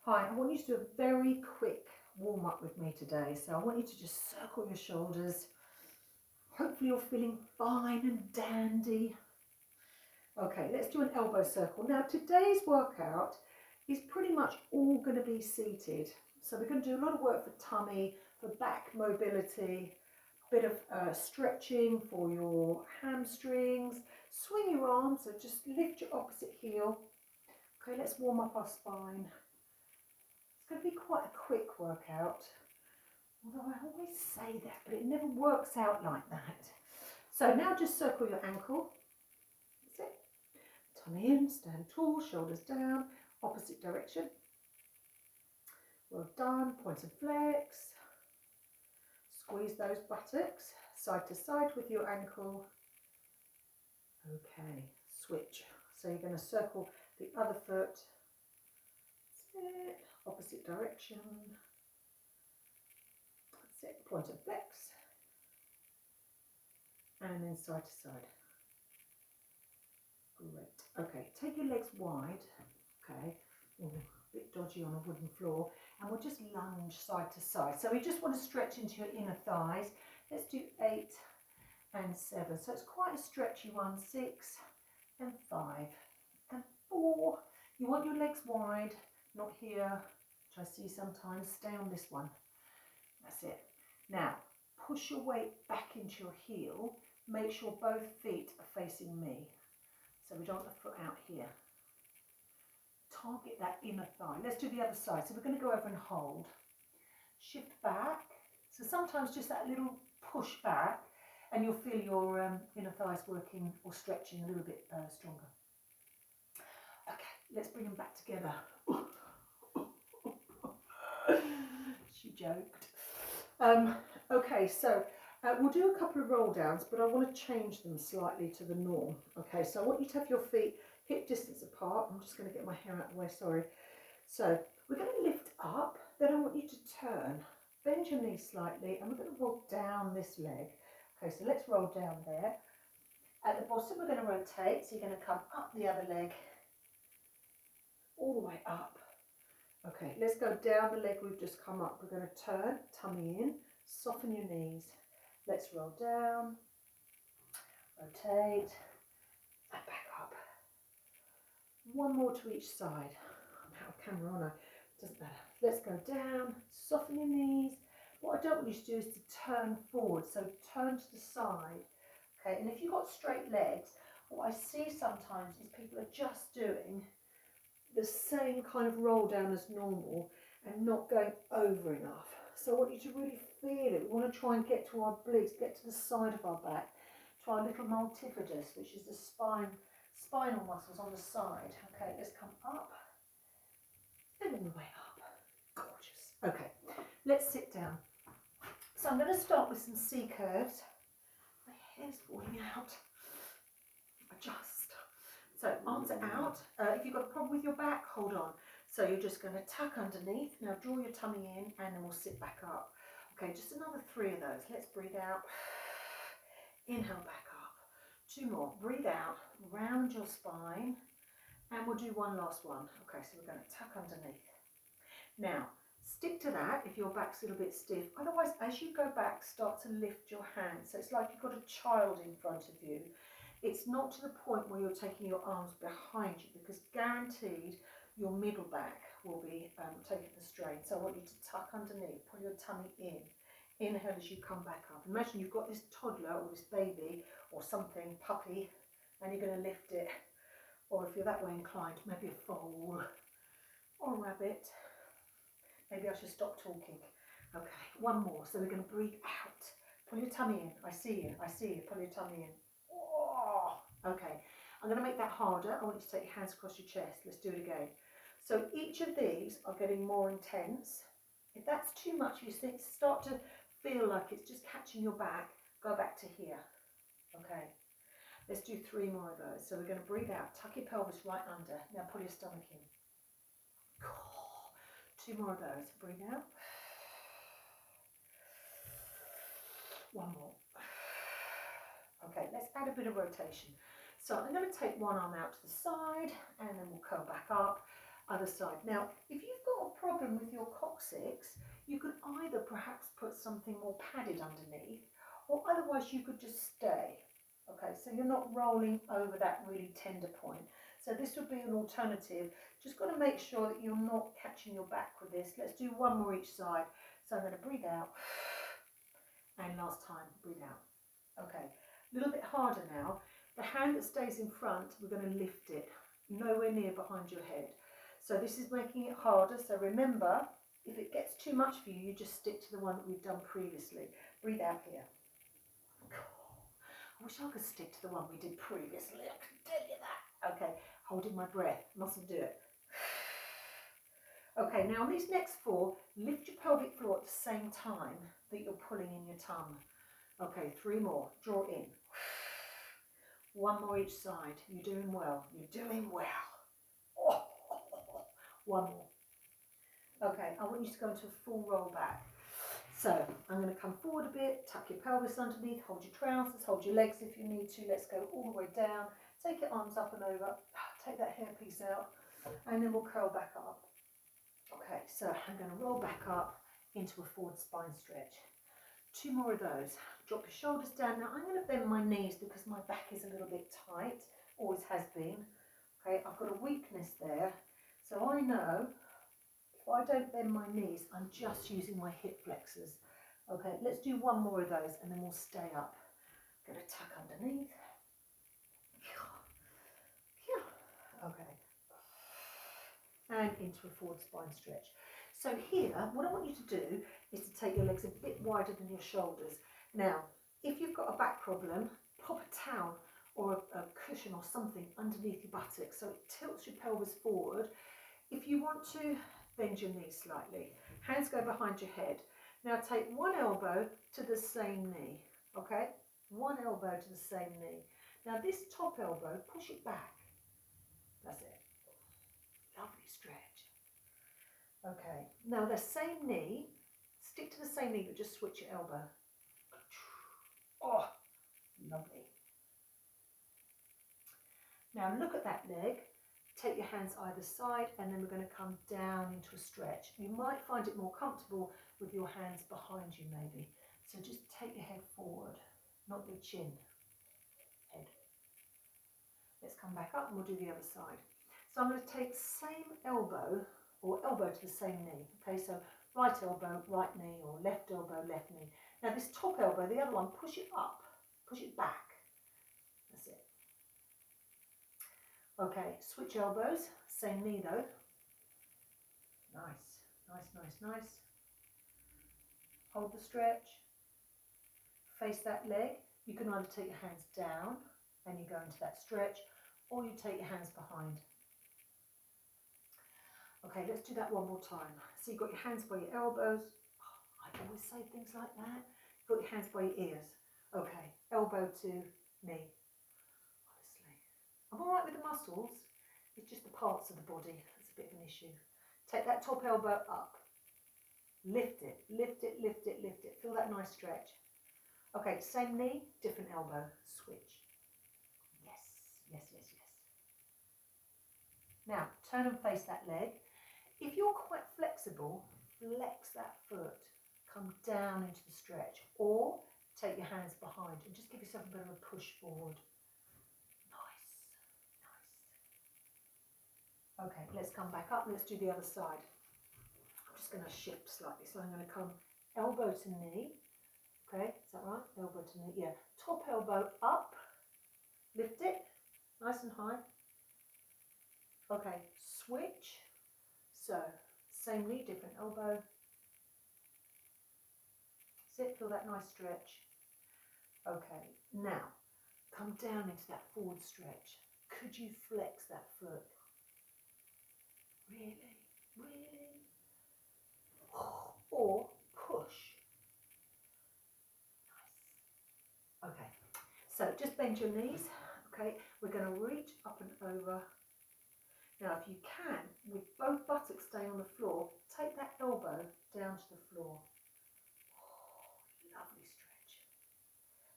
Hi, I want you to do a very quick warm up with me today. So I want you to just circle your shoulders. Hopefully you're feeling fine and dandy. Okay, let's do an elbow circle. Now today's workout is pretty much all going to be seated. So we're going to do a lot of work for tummy, for back mobility, a bit of stretching for your hamstrings. Swing your arms, so just lift your opposite heel. Okay, let's warm up our spine. It's going to be quite a quick workout, although I always say that, but it never works out like that. So now just circle your ankle. That's it. Tummy in, stand tall, shoulders down, opposite direction. Well done. Point and flex. Squeeze those buttocks side to side with your ankle. Okay, switch. So you're going to circle the other foot. That's it. Opposite direction. That's it. Point and flex. And then side to side. Great. Okay, take your legs wide. Okay. Ooh, a bit dodgy on a wooden floor. And we'll just lunge side to side. So we just want to stretch into your inner thighs. Let's do 8 and 7. So it's quite a stretchy one. 6 and 5 and 4. You want your legs wide, not here, which I see sometimes. Stay on this one. That's it. Now, push your weight back into your heel. Make sure both feet are facing me. So we don't want the foot out here. Target that inner thigh. Let's do the other side. So we're going to go over and hold. Shift back. So sometimes just that little push back and you'll feel your inner thighs working or stretching a little bit stronger. Okay, let's bring them back together. She joked. Okay, so we'll do a couple of roll downs, but I want to change them slightly to the norm. Okay, so I want you to have your feet hip distance apart. I'm just going to get my hair out of the way, sorry. So we're going to lift up, then I want you to turn, bend your knees slightly, and we're going to roll down this leg. Okay, so let's roll down there. At the bottom, we're going to rotate, so you're going to come up the other leg, all the way up. Okay, let's go down the leg we've just come up. We're going to turn, tummy in, soften your knees. Let's roll down, rotate, and back up. One more to each side. I'm out of camera, aren't I? Doesn't matter. Let's go down, soften your knees. What I don't want you to do is to turn forward, so turn to the side. Okay, and if you've got straight legs, what I see sometimes is people are just doing the same kind of roll down as normal and not going over enough. So I want you to really feel it. We want to try and get to our obliques, get to the side of our back, to our little multifidus, which is the spinal muscles on the side. Okay, let's come up and all the way up. Gorgeous. Okay, let's sit down. So I'm going to start with some C curves. My hair's falling out. Adjust. So arms are out. If you've got a problem with your back, hold on. So you're just going to tuck underneath. Now draw your tummy in and then we'll sit back up. Okay, just another 3 of those. Let's breathe out. Inhale back up. 2 more. Breathe out. Round your spine. And we'll do one last one. Okay, so we're going to tuck underneath. Now, stick to that if your back's a little bit stiff. Otherwise, as you go back, start to lift your hands. So it's like you've got a child in front of you. It's not to the point where you're taking your arms behind you, because guaranteed your middle back will be taking the strain. So I want you to tuck underneath, pull your tummy in. Inhale as you come back up. Imagine you've got this toddler or this baby or something, puppy, and you're going to lift it. Or if you're that way inclined, maybe a foal or a rabbit. Maybe I should stop talking. Okay, one more. So we're going to breathe out. Pull your tummy in. I see you. I see you. Pull your tummy in. Oh, okay. I'm going to make that harder. I want you to take your hands across your chest. Let's do it again. So each of these are getting more intense. If that's too much, you start to feel like it's just catching your back, go back to here. Okay. Let's do 3 more of those. So we're going to breathe out. Tuck your pelvis right under. Now pull your stomach in. 2 more of those. Breathe out. 1 more. Okay, let's add a bit of rotation. So I'm going to take one arm out to the side and then we'll curl back up. Other side. Now, if you've got a problem with your coccyx, you could either perhaps put something more padded underneath, or otherwise you could just stay. Okay, so you're not rolling over that really tender point. So this would be an alternative. Just got to make sure that you're not catching your back with this. Let's do one more each side. So I'm going to breathe out, and last time, breathe out. Okay, a little bit harder now. The hand that stays in front, we're going to lift it, nowhere near behind your head. So this is making it harder. So remember, if it gets too much for you, you just stick to the one that we've done previously. Breathe out here. I wish I could stick to the one we did previously. I can tell you that. Okay, holding my breath. Mustn't do it. Okay, now on these next 4, lift your pelvic floor at the same time that you're pulling in your tongue. Okay, 3 more. Draw in. 1 more each side. You're doing well. You're doing well. Oh. 1 more. Okay, I want you to go into a full roll back. So I'm going to come forward a bit, tuck your pelvis underneath, hold your trousers, hold your legs if you need to. Let's go all the way down. Take your arms up and over. Take that hairpiece out, and then we'll curl back up. Okay, so I'm going to roll back up into a forward spine stretch. 2 more of those. Drop your shoulders down. Now I'm going to bend my knees because my back is a little bit tight, always has been. Okay, I've got a weakness there. So I know if I don't bend my knees, I'm just using my hip flexors. Okay, let's do 1 more of those and then we'll stay up. Going to tuck underneath. Okay. And into a forward spine stretch. So here, what I want you to do is to take your legs a bit wider than your shoulders. Now, if you've got a back problem, pop a towel or a cushion or something underneath your buttocks so it tilts your pelvis forward. If you want to, bend your knees slightly. Hands go behind your head. Now take 1 elbow to the same knee, okay? 1 elbow to the same knee. Now this top elbow, push it back. That's it. Lovely stretch. Okay, now the same knee, stick to the same knee but just switch your elbow. Oh, lovely. Now look at that leg. Take your hands either side and then we're going to come down into a stretch. You might find it more comfortable with your hands behind you maybe. So just take your head forward, not your chin, head. Let's come back up and we'll do the other side. So I'm going to take same elbow or elbow to the same knee. Okay, so right elbow, right knee, or left elbow, left knee. Now this top elbow, the other one, push it up, push it back. That's it. Okay, switch elbows, same knee though. Nice, nice, nice, nice. Hold the stretch. Face that leg. You can either take your hands down and you go into that stretch, or you take your hands behind. Okay, let's do that 1 more time. So you've got your hands by your elbows. Oh, I always say things like that. You've got your hands by your ears. Okay, elbow to knee. Honestly, I'm all right with the muscles. It's just the parts of the body that's a bit of an issue. Take that top elbow up. Lift it, lift it, lift it, lift it. Feel that nice stretch. Okay, same knee, different elbow. Switch. Yes, yes, yes, yes. Now, turn and face that leg. If you're quite flexible, flex that foot. Come down into the stretch. Or take your hands behind and just give yourself a bit of a push forward. Nice, nice. Okay, let's come back up. Let's do the other side. I'm just going to shift slightly. So I'm going to come elbow to knee. Okay, is that right? Elbow to knee. Yeah. Top elbow up. Lift it. Nice and high. Okay, switch. So, same knee, different elbow. Sit, feel that nice stretch. Okay, now, come down into that forward stretch. Could you flex that foot? Really? Really? Or push. Nice. Okay, so just bend your knees. Okay, we're going to reach up and over. Now, if you can, with both buttocks staying on the floor, take that elbow down to the floor. Oh, lovely stretch.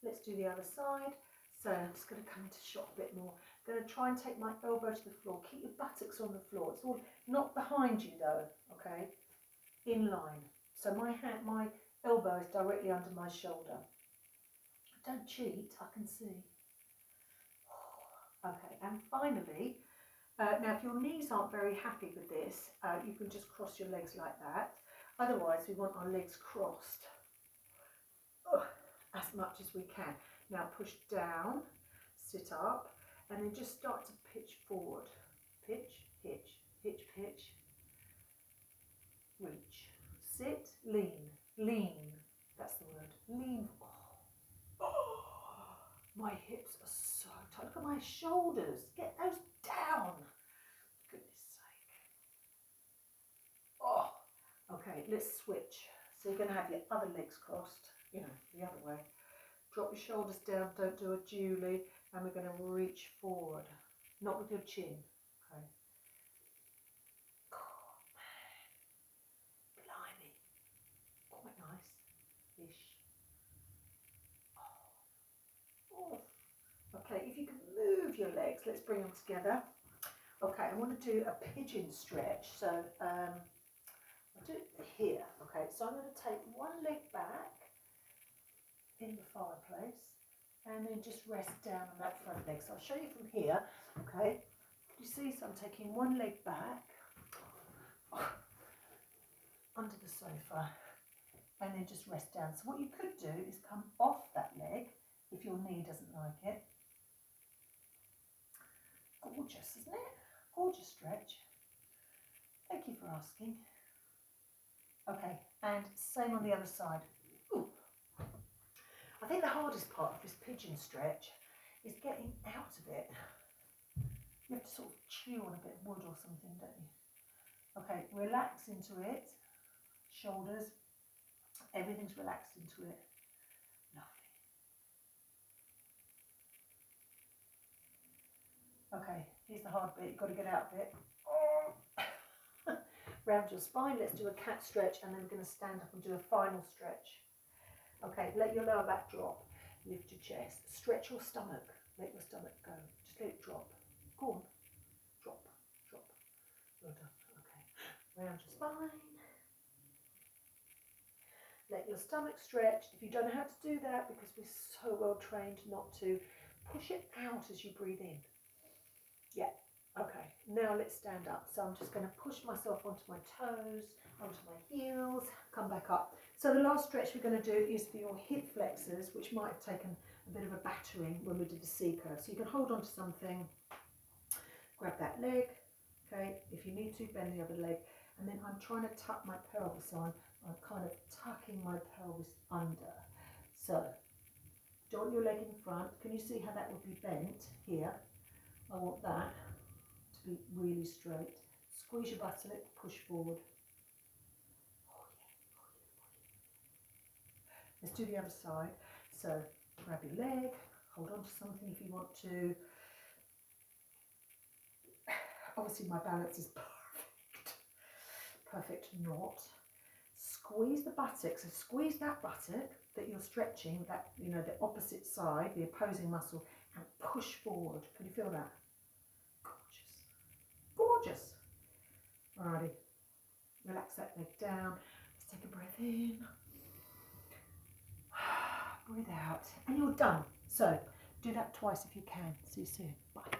Let's do the other side. So I'm just going to come into shot a bit more. going to try and take my elbow to the floor. Keep your buttocks on the floor. It's all not behind you though, okay? In line. So my elbow is directly under my shoulder. Don't cheat, I can see. Okay, and finally, now if your knees aren't very happy with this, you can just cross your legs like that. Otherwise, we want our legs crossed as much as we can. Now push down, sit up, and then just start to pitch forward. Pitch, hitch, hitch, pitch, reach, sit, lean, lean. That's the word, lean. Oh, my hips are so tight. Look at my shoulders. Get those down. Goodness sake. Oh, okay, let's switch. So you're going to have your other legs crossed, you know, the other way. Drop your shoulders down, don't do a Julie, and we're going to reach forward. Not with your chin, okay. Oh, man. Blimey. Quite nice-ish. Oh. Okay, if you can move your legs, let's bring them together. Okay, I want to do a pigeon stretch. So I'll do it here. Okay, so I'm going to take one leg back in the fireplace and then just rest down on that front leg. So I'll show you from here. Okay, you see, so I'm taking one leg back under the sofa and then just rest down. So what you could do is come off that leg if your knee doesn't like it. Gorgeous, isn't it? Gorgeous stretch. Thank you for asking. Okay, and same on the other side. Ooh. I think the hardest part of this pigeon stretch is getting out of it. You have to sort of chew on a bit of wood or something, don't you? Okay, relax into it. Shoulders, everything's relaxed into it. Lovely. Okay, here's the hard bit. You've got to get out of it. Round your spine. Let's do a cat stretch, and then we're going to stand up and do a final stretch. Okay, let your lower back drop. Lift your chest. Stretch your stomach. Let your stomach go. Just let it drop. Go on. Drop, drop. Well done. Okay. Round your spine. Let your stomach stretch. If you don't know how to do that, because we're so well trained not to, push it out as you breathe in. Yeah. Okay, now let's stand up. So I'm just going to push myself onto my toes, onto my heels, come back up. So the last stretch we're going to do is for your hip flexors, which might have taken a bit of a battering when we did the C curve. So you can hold on to something, grab that leg, okay, if you need to, bend the other leg, and then I'm trying to tuck my pelvis on. I'm kind of tucking my pelvis under. So, don't want your leg in front. Can you see how that would be bent here? I want that to be really straight. Squeeze your buttock, push forward. Oh yeah, oh yeah, oh yeah. Let's do the other side. So grab your leg, hold on to something if you want to. Obviously my balance is perfect. Perfect knot. Squeeze the buttock. So squeeze that buttock that you're stretching, that, you know, the opposite side, the opposing muscle, and push forward. Can you feel that? Gorgeous. Alrighty, relax that leg down. Let's take a breath in, breathe out, and you're done. So do that twice if you can. See you soon. Bye.